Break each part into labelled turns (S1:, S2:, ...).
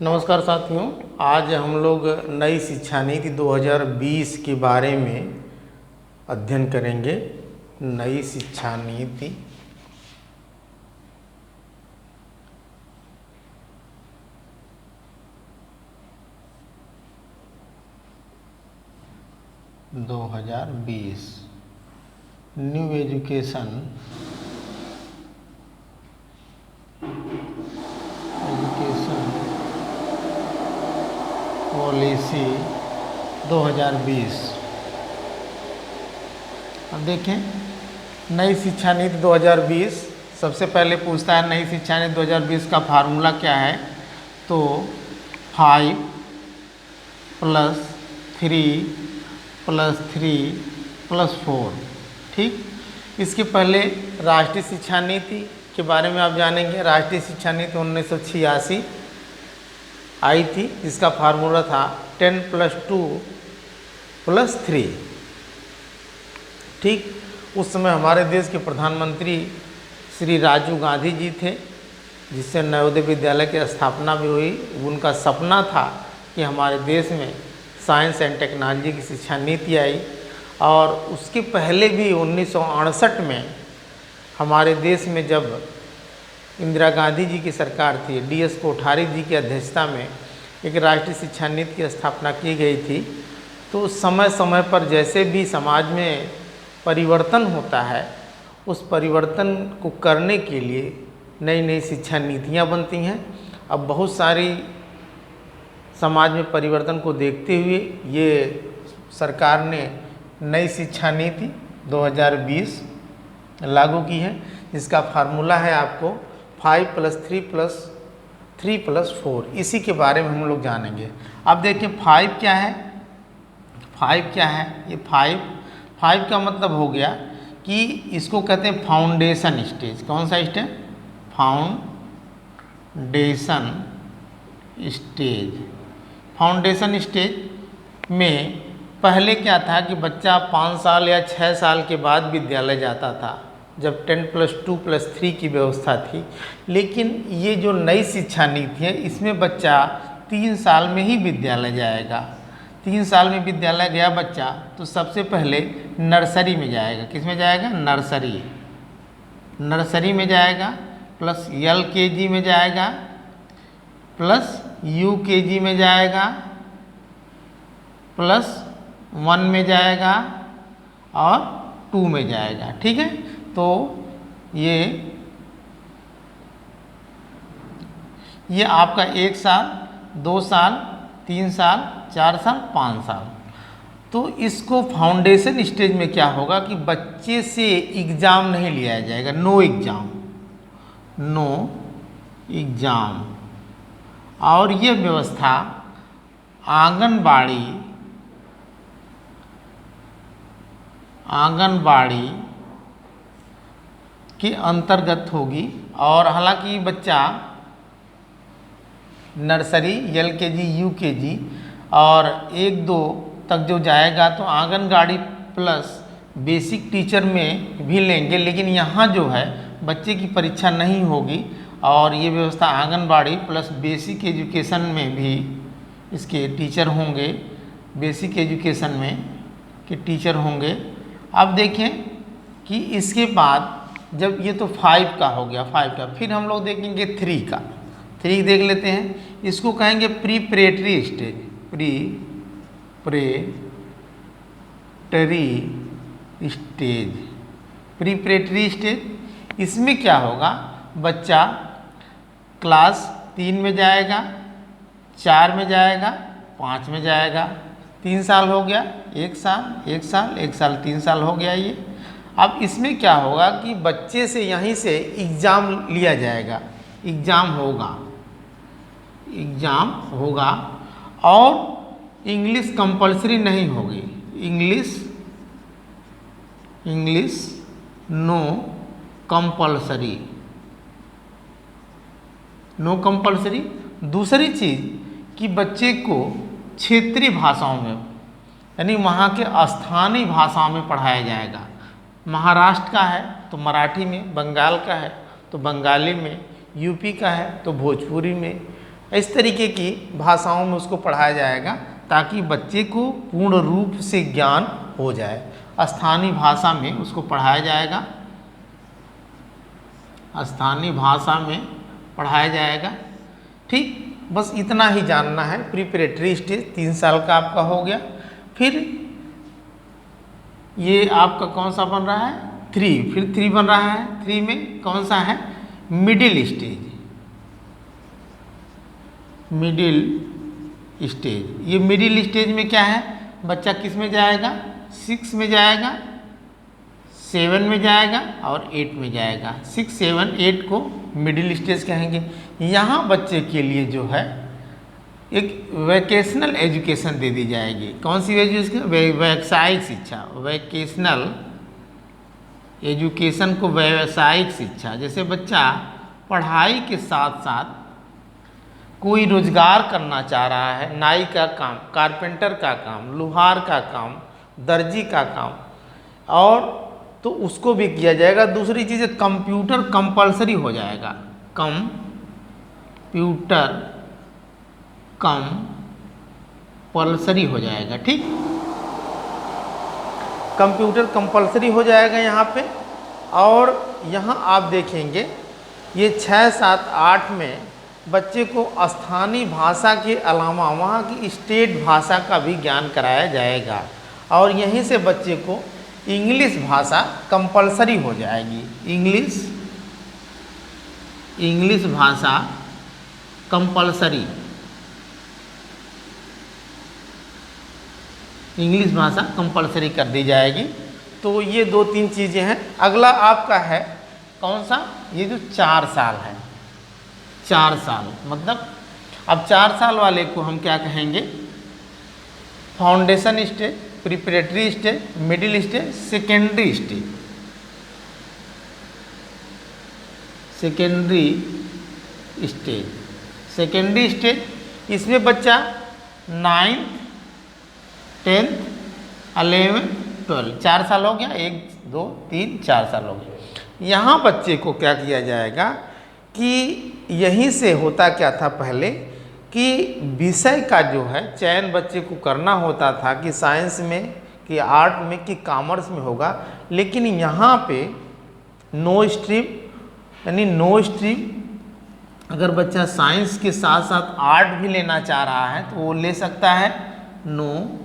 S1: नमस्कार साथियों, आज हम लोग नई शिक्षा नीति 2020 के बारे में अध्ययन करेंगे। नई शिक्षा नीति 2020 न्यू एजुकेशन पॉलिसी 2020। अब देखें, नई शिक्षा नीति 2020 सबसे पहले पूछता है नई शिक्षा नीति 2020 का फार्मूला क्या है। तो 5 + 3 + 3 + 4। ठीक, इसके पहले राष्ट्रीय शिक्षा नीति के बारे में आप जानेंगे। राष्ट्रीय शिक्षा नीति 1986 आई थी, इसका फार्मूला था 10 + 2 + 3। ठीक, उस समय हमारे देश के प्रधानमंत्री श्री राजीव गांधी जी थे, जिससे नवोदय विद्यालय की स्थापना भी हुई। उनका सपना था कि हमारे देश में साइंस एंड टेक्नोलॉजी की शिक्षा नीति आई। और उसके पहले भी 1968 में हमारे देश में जब इंदिरा गांधी जी की सरकार थी, DS कोठारी जी की अध्यक्षता में एक राष्ट्रीय शिक्षा नीति की स्थापना की गई थी। तो समय समय पर जैसे भी समाज में परिवर्तन होता है, उस परिवर्तन को करने के लिए नई नई शिक्षा नीतियाँ बनती हैं। अब बहुत सारी समाज में परिवर्तन को देखते हुए ये सरकार ने नई शिक्षा नीति 2020 लागू की है। इसका फार्मूला है आपको 5 + 3 + 3 + 4। इसी के बारे में हम लोग जानेंगे। अब देखिए 5 क्या है। 5 क्या है? ये 5 का मतलब हो गया कि इसको कहते हैं फाउंडेशन स्टेज। कौन सा stage? Foundation stage. Foundation stage में पहले क्या था कि बच्चा 5 साल या 6 साल के बाद विद्यालय जाता था, जब 10 + 2 + 3 की व्यवस्था थी। लेकिन ये जो नई शिक्षा नीति है, इसमें बच्चा 3 साल में ही विद्यालय जाएगा। 3 साल में विद्यालय गया बच्चा तो सबसे पहले नर्सरी में जाएगा। किस में जाएगा? नर्सरी में जाएगा, प्लस LKG में जाएगा, प्लस UKG में जाएगा, प्लस 1 में जाएगा और 2 में जाएगा। ठीक है, तो ये आपका 1 साल, 2 साल, 3 साल, 4 साल, 5 साल। तो इसको फाउंडेशन स्टेज में क्या होगा कि बच्चे से एग्ज़ाम नहीं लिया जाएगा। No exam. और ये व्यवस्था आंगनबाड़ी के अंतर्गत होगी। और हालांकि बच्चा नर्सरी, LKG, UKG और 1-2 तक जो जाएगा तो आंगनबाड़ी प्लस बेसिक टीचर में भी लेंगे। लेकिन यहाँ जो है बच्चे की परीक्षा नहीं होगी। और ये व्यवस्था आंगनबाड़ी प्लस बेसिक एजुकेशन में भी इसके टीचर होंगे। बेसिक एजुकेशन में के टीचर होंगे। अब देखें कि इसके बाद जब ये तो 5 का हो गया, 5 का, फिर हम लोग देखेंगे 3 का। 3 देख लेते हैं। इसको कहेंगे प्रीपरेटरी स्टेज। प्रीपरेटरी स्टेज। इसमें क्या होगा? बच्चा क्लास 3 में जाएगा, 4 में जाएगा, 5 में जाएगा। 3 साल हो गया, 1 साल, 1 साल, 1 साल, 3 साल हो गया ये। अब इसमें क्या होगा कि बच्चे से यहीं से एग्ज़ाम लिया जाएगा। एग्ज़ाम होगा और इंग्लिश कंपलसरी नहीं होगी। English no compulsory. दूसरी चीज़ कि बच्चे को क्षेत्रीय भाषाओं में, यानी वहाँ के स्थानीय भाषाओं में पढ़ाया जाएगा। महाराष्ट्र का है तो मराठी में, बंगाल का है तो बंगाली में, यूपी का है तो भोजपुरी में, इस तरीके की भाषाओं में उसको पढ़ाया जाएगा ताकि बच्चे को पूर्ण रूप से ज्ञान हो जाए। स्थानीय भाषा में उसको पढ़ाया जाएगा, स्थानीय भाषा में पढ़ाया जाएगा। ठीक, बस इतना ही जानना है। प्रिपरेटरी स्टेज 3 साल का आपका हो गया। फिर ये आपका कौन सा बन रहा है? 3। फिर 3 बन रहा है। 3 में कौन सा है? Middle stage. मिडिल स्टेज, ये मिडिल स्टेज में क्या है? बच्चा किस में जाएगा? 6 में जाएगा, 7 में जाएगा और 8 में जाएगा। 6, 7, 8 को मिडिल स्टेज कहेंगे। यहाँ बच्चे के लिए जो है एक वैकेशनल एजुकेशन दे दी जाएगी। कौन सी एजुकेशन? व्यावसायिक शिक्षा। वैकेशनल एजुकेशन को व्यावसायिक शिक्षा। जैसे बच्चा पढ़ाई के साथ साथ कोई रोजगार करना चाह रहा है, नाई का काम, कारपेंटर का काम, लोहार का काम, दर्जी का काम, और तो उसको भी किया जाएगा। दूसरी चीज़ है कंप्यूटर कंपलसरी हो जाएगा। कंप्यूटर कंपलसरी हो जाएगा। ठीक, कंप्यूटर कंपलसरी हो जाएगा यहाँ पे। और यहाँ आप देखेंगे ये 6, 7, 8 में बच्चे को स्थानीय भाषा के अलावा वहाँ की स्टेट भाषा का भी ज्ञान कराया जाएगा। और यहीं से बच्चे को इंग्लिश भाषा कंपलसरी हो जाएगी। इंग्लिश भाषा कंपलसरी, इंग्लिश भाषा कंपलसरी कर दी जाएगी। तो ये 2-3 चीज़ें हैं। अगला आपका है कौन सा? ये जो 4 साल है, 4 साल मतलब अब 4 साल वाले को हम क्या कहेंगे? Foundation stage, preparatory stage, middle stage, secondary stage. Secondary stage इसमें बच्चा 9th, 10th, 11th, 12, 4 साल हो गया। 1, 2, 3, 4 साल हो गया। यहाँ बच्चे को क्या किया जाएगा कि यहीं से होता क्या था पहले कि विषय का जो है चयन बच्चे को करना होता था कि साइंस में, कि आर्ट में, कि कॉमर्स में होगा। लेकिन यहाँ पे नो स्ट्रीम, यानी नो स्ट्रीम, अगर बच्चा साइंस के साथ साथ आर्ट भी लेना चाह रहा है तो वो ले सकता है। No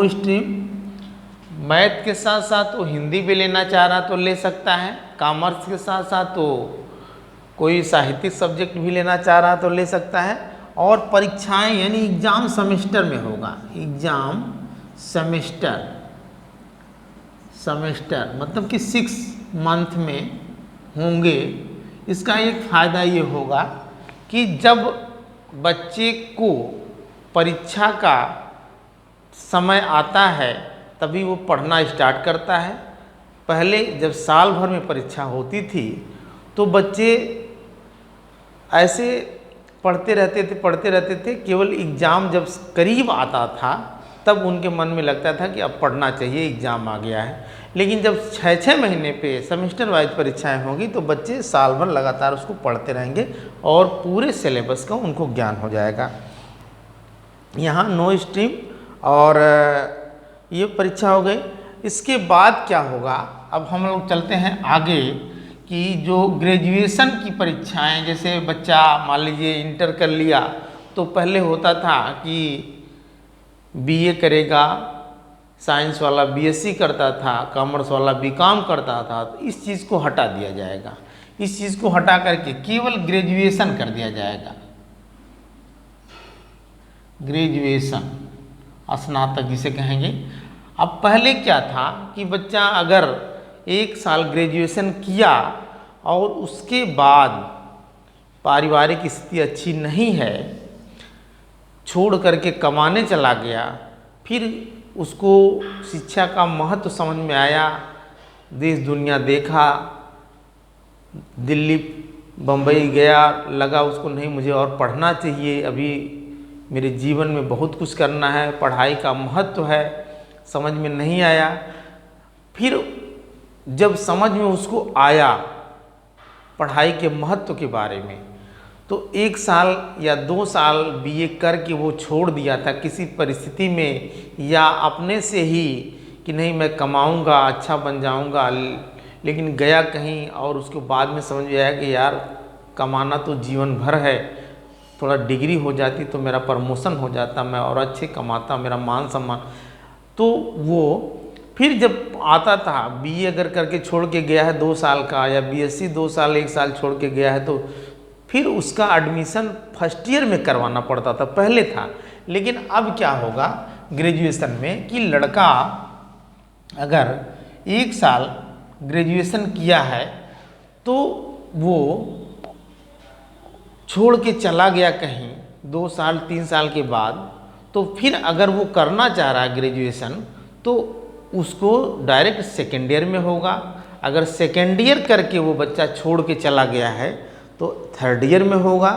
S1: stream. मैथ के साथ साथ वो हिंदी भी लेना चाह रहा तो ले सकता है। कॉमर्स के साथ साथ तो कोई साहित्यिक सब्जेक्ट भी लेना चाह रहा तो ले सकता है। और परीक्षाएं यानी एग्ज़ाम सेमेस्टर में होगा। एग्ज़ाम सेमेस्टर मतलब कि 6 मंथ में होंगे। इसका एक फ़ायदा ये होगा कि जब बच्चे को परीक्षा का समय आता है तभी वो पढ़ना स्टार्ट करता है। पहले जब साल भर में परीक्षा होती थी तो बच्चे ऐसे पढ़ते रहते थे। केवल एग्ज़ाम जब करीब आता था तब उनके मन में लगता था कि अब पढ़ना चाहिए, एग्ज़ाम आ गया है। लेकिन जब 6-6 महीने पे सेमेस्टर वाइज परीक्षाएं होंगी तो बच्चे साल भर लगातार उसको पढ़ते रहेंगे और पूरे सिलेबस का उनको ज्ञान हो जाएगा। यहाँ नो स्ट्रीम और ये परीक्षा हो गई। इसके बाद क्या होगा? अब हम लोग चलते हैं आगे कि जो ग्रेजुएशन की परीक्षाएं, जैसे बच्चा मान लीजिए इंटर कर लिया तो पहले होता था कि बीए करेगा, साइंस वाला बीएससी करता था, कॉमर्स वाला बीकॉम करता था। तो इस चीज़ को हटा दिया जाएगा। इस चीज़ को हटा करके केवल ग्रेजुएशन कर दिया जाएगा। ग्रेजुएशन, स्नातक जिसे कहेंगे। अब पहले क्या था कि बच्चा अगर 1 साल ग्रेजुएशन किया और उसके बाद पारिवारिक स्थिति अच्छी नहीं है, छोड़ करके कमाने चला गया, फिर उसको शिक्षा का महत्व समझ में आया, देश दुनिया देखा, दिल्ली बम्बई गया, लगा उसको नहीं मुझे और पढ़ना चाहिए, अभी मेरे जीवन में बहुत कुछ करना है, पढ़ाई का महत्व है, समझ में नहीं आया। फिर जब समझ में उसको आया पढ़ाई के महत्व के बारे में, तो 1 साल या 2 साल बीए करके वो छोड़ दिया था किसी परिस्थिति में, या अपने से ही कि नहीं मैं कमाऊंगा, अच्छा बन जाऊंगा, लेकिन गया कहीं और उसके बाद में समझ में आया कि यार कमाना तो जीवन भर है, थोड़ा डिग्री हो जाती तो मेरा प्रमोशन हो जाता, मैं और अच्छे कमाता, मेरा मान सम्मान। तो वो फिर जब आता था बीए अगर करके छोड़ के गया है 2 साल का, या बीएससी 2 साल 1 साल छोड़ के गया है, तो फिर उसका एडमिशन फर्स्ट ईयर में करवाना पड़ता था, पहले था। लेकिन अब क्या होगा ग्रेजुएशन में कि लड़का अगर 1 साल ग्रेजुएशन किया है तो वो छोड़ के चला गया कहीं 2 साल 3 साल के बाद, तो फिर अगर वो करना चाह रहा है ग्रेजुएशन तो उसको डायरेक्ट सेकेंड ईयर में होगा। अगर सेकेंड ईयर करके वो बच्चा छोड़ के चला गया है तो थर्ड ईयर में होगा।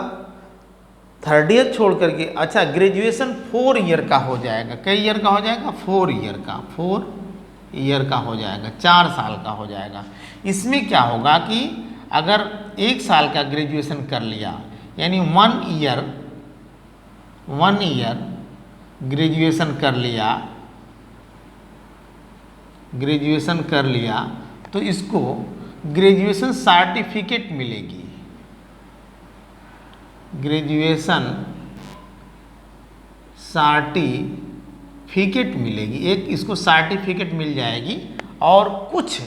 S1: थर्ड ईयर छोड़ करके अच्छा ग्रेजुएशन 4 ईयर का हो जाएगा। कई ईयर का हो जाएगा? 4 ईयर का। 4 ईयर का हो जाएगा, 4 साल का हो जाएगा। इसमें क्या होगा कि अगर 1 साल का ग्रेजुएशन कर लिया, यानी 1 ईयर ग्रेजुएशन कर लिया तो इसको ग्रेजुएशन सर्टिफिकेट मिलेगी। ग्रेजुएशन सर्टिफिकेट मिलेगी, एक इसको सर्टिफिकेट मिल जाएगी। और कुछ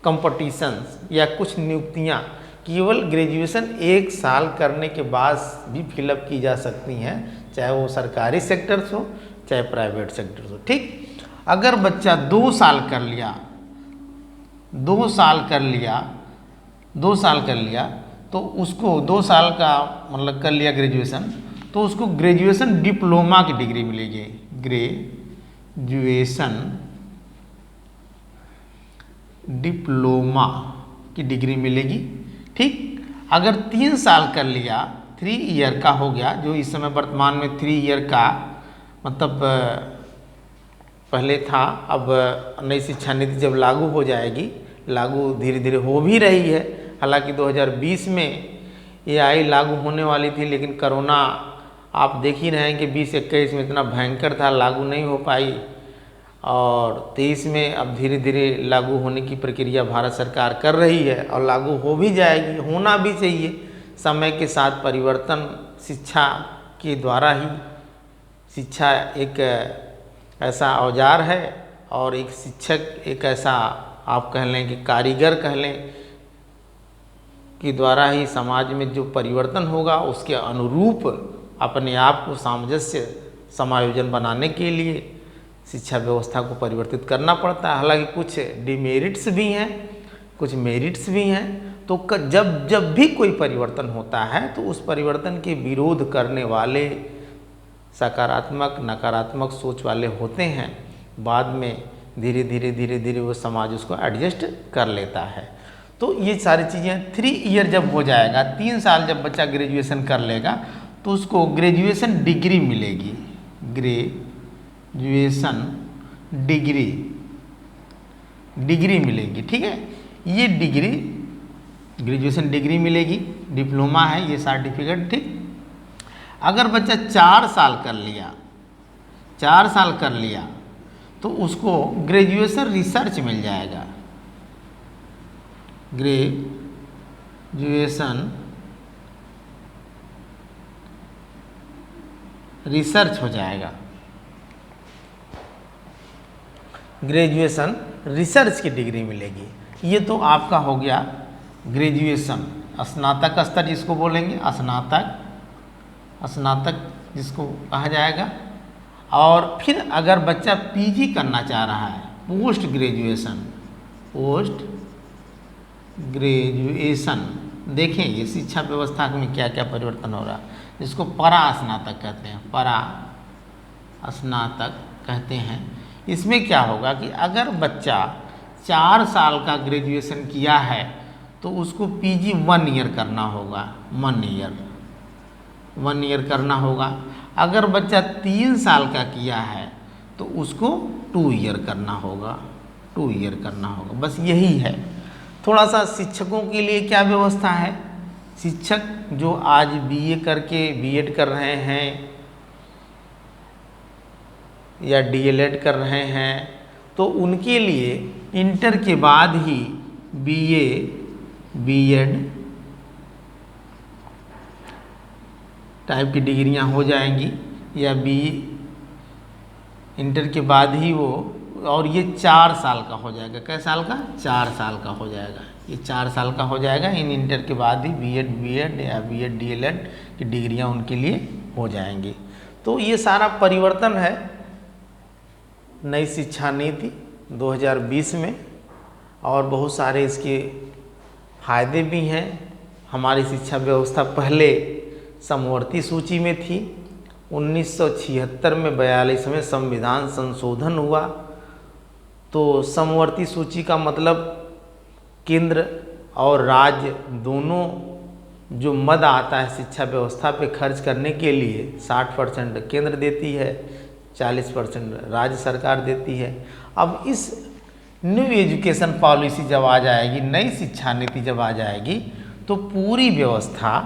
S1: कंपटीशंस या कुछ नियुक्तियां केवल ग्रेजुएशन 1 साल करने के बाद भी फिलअप की जा सकती हैं, चाहे वो सरकारी सेक्टर्स हो चाहे प्राइवेट सेक्टर्स हो। ठीक, अगर बच्चा 2 साल कर लिया तो उसको 2 साल का मतलब कर लिया ग्रेजुएशन, तो उसको ग्रेजुएशन डिप्लोमा की डिग्री मिलेगी। ग्रेजुएशन डिप्लोमा की डिग्री मिलेगी। ठीक, अगर 3 साल कर लिया, 3 ईयर का हो गया, जो इस समय वर्तमान में 3 ईयर का मतलब पहले था, अब नई शिक्षा नीति जब लागू हो जाएगी, लागू धीरे धीरे हो भी रही है। हालांकि 2020 में ये आई लागू होने वाली थी, लेकिन कोरोना आप देख ही रहे हैं कि 2021 में इतना भयंकर था, लागू नहीं हो पाई। और 23 में अब धीरे धीरे लागू होने की प्रक्रिया भारत सरकार कर रही है और लागू हो भी जाएगी, होना भी चाहिए। समय के साथ परिवर्तन शिक्षा के द्वारा ही, शिक्षा एक ऐसा औजार है और एक शिक्षक एक ऐसा आप कह लें कि कारीगर कह लें के द्वारा ही समाज में जो परिवर्तन होगा उसके अनुरूप अपने आप को सामंजस्य समायोजन बनाने के लिए शिक्षा व्यवस्था को परिवर्तित करना पड़ता है। हालांकि कुछ डिमेरिट्स भी हैं, कुछ मेरिट्स भी हैं। तो जब भी कोई परिवर्तन होता है तो उस परिवर्तन के विरोध करने वाले सकारात्मक नकारात्मक सोच वाले होते हैं, बाद में धीरे धीरे वो समाज उसको एडजस्ट कर लेता है। तो ये सारी चीज़ें 3 ईयर जब हो जाएगा, 3 साल जब बच्चा ग्रेजुएशन कर लेगा तो उसको ग्रेजुएशन डिग्री मिलेगी। ग्रेजुएशन डिग्री मिलेगी। ठीक है, ये डिग्री ग्रेजुएशन डिग्री मिलेगी, डिप्लोमा है ये सर्टिफिकेट। ठीक, अगर बच्चा 4 साल कर लिया तो उसको ग्रेजुएशन रिसर्च मिल जाएगा। ग्रेजुएशन रिसर्च हो जाएगा। ग्रेजुएशन रिसर्च की डिग्री मिलेगी। ये तो आपका हो गया ग्रेजुएशन, स्नातक स्तर जिसको बोलेंगे, स्नातक जिसको कहा जाएगा। और फिर अगर बच्चा पीजी करना चाह रहा है, पोस्ट ग्रेजुएशन, देखें ये शिक्षा व्यवस्था में क्या क्या परिवर्तन हो रहा है, जिसको परा स्नातक कहते हैं। इसमें क्या होगा कि अगर बच्चा 4 साल का ग्रेजुएशन किया है तो उसको पीजी 1 ईयर करना होगा। 1 ईयर करना होगा। अगर बच्चा 3 साल का किया है तो उसको 2 ईयर करना होगा। बस यही है। थोड़ा सा शिक्षकों के लिए क्या व्यवस्था है, शिक्षक जो आज बीए करके बीएड कर रहे हैं या डीएलएड कर रहे हैं, तो उनके लिए इंटर के बाद ही बीए बीएड टाइप की डिग्रियां हो जाएंगी, या इंटर के बाद ही वो, और ये 4 साल का हो जाएगा। कै साल का? 4 साल का हो जाएगा। ये 4 साल का हो जाएगा। इन इंटर के बाद ही बीएड या बीएड डीएलएड की डिग्रियां उनके लिए हो जाएंगी। तो ये सारा परिवर्तन है नई शिक्षा नीति 2020 में, और बहुत सारे इसके फायदे भी हैं। हमारी शिक्षा व्यवस्था पहले समवर्ती सूची में थी। 1976 में 42वें संविधान संशोधन हुआ। तो समवर्ती सूची का मतलब केंद्र और राज्य दोनों जो मद आता है शिक्षा व्यवस्था पे खर्च करने के लिए, 60% केंद्र देती है, 40% राज्य सरकार देती है। अब इस न्यू एजुकेशन पॉलिसी जब आ जाएगी, नई शिक्षा नीति जब आ जाएगी, तो पूरी व्यवस्था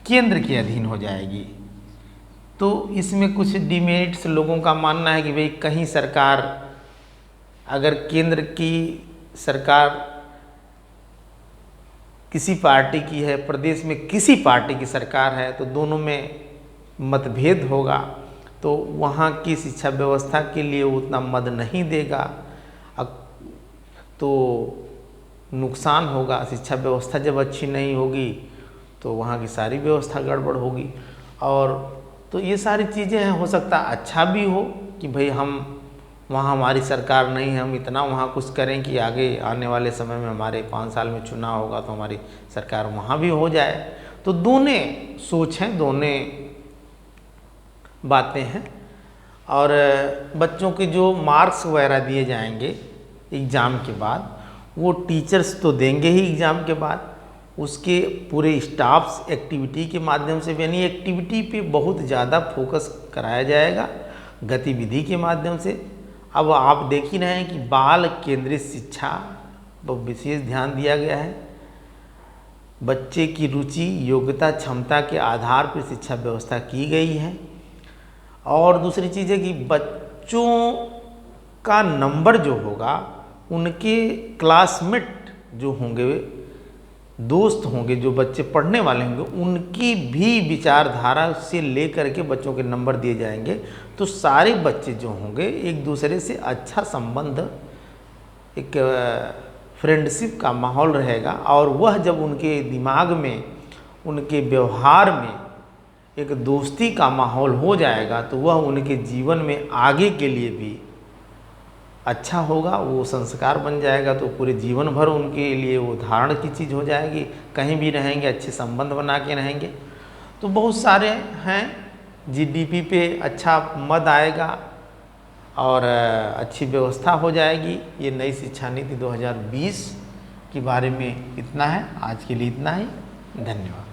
S1: केंद्र के अधीन हो जाएगी। तो इसमें कुछ डिमेरिट्स लोगों का मानना है कि भाई कहीं सरकार, अगर केंद्र की सरकार किसी पार्टी की है, प्रदेश में किसी पार्टी की सरकार है, तो दोनों में मतभेद होगा, तो वहाँ की शिक्षा व्यवस्था के लिए उतना मद नहीं देगा, तो नुकसान होगा। शिक्षा व्यवस्था जब अच्छी नहीं होगी तो वहाँ की सारी व्यवस्था गड़बड़ होगी। और तो ये सारी चीज़ें हैं। हो सकता अच्छा भी हो कि भाई हम वहाँ, हमारी सरकार नहीं है, हम इतना वहाँ कुछ करें कि आगे आने वाले समय में हमारे 5 साल में चुनाव होगा तो हमारी सरकार वहाँ भी हो जाए। तो दोनों सोच हैं, दोनों बातें हैं। और बच्चों के जो मार्क्स वगैरह दिए जाएंगे एग्ज़ाम के बाद, वो टीचर्स तो देंगे ही एग्ज़ाम के बाद, उसके पूरे स्टाफ्स एक्टिविटी के माध्यम से, यानी एक्टिविटी पे बहुत ज़्यादा फोकस कराया जाएगा, गतिविधि के माध्यम से। अब आप देख ही रहे हैं कि बाल केंद्रित शिक्षा पर विशेष ध्यान दिया गया है। बच्चे की रुचि, योग्यता, क्षमता के आधार पर शिक्षा व्यवस्था की गई है। और दूसरी चीज़ है कि बच्चों का नंबर जो होगा, उनके क्लासमेट जो होंगे, दोस्त होंगे, जो बच्चे पढ़ने वाले होंगे, उनकी भी विचारधारा से लेकर के बच्चों के नंबर दिए जाएंगे। तो सारे बच्चे जो होंगे एक दूसरे से अच्छा संबंध, एक फ्रेंडशिप का माहौल रहेगा। और वह जब उनके दिमाग में, उनके व्यवहार में एक दोस्ती का माहौल हो जाएगा, तो वह उनके जीवन में आगे के लिए भी अच्छा होगा, वो संस्कार बन जाएगा। तो पूरे जीवन भर उनके लिए वो धारण की चीज़ हो जाएगी। कहीं भी रहेंगे अच्छे संबंध बना के रहेंगे। तो बहुत सारे हैं। जीडीपी पे अच्छा मद आएगा और अच्छी व्यवस्था हो जाएगी। ये नई शिक्षा नीति 2020 के बारे में इतना है। आज के लिए इतना ही। धन्यवाद।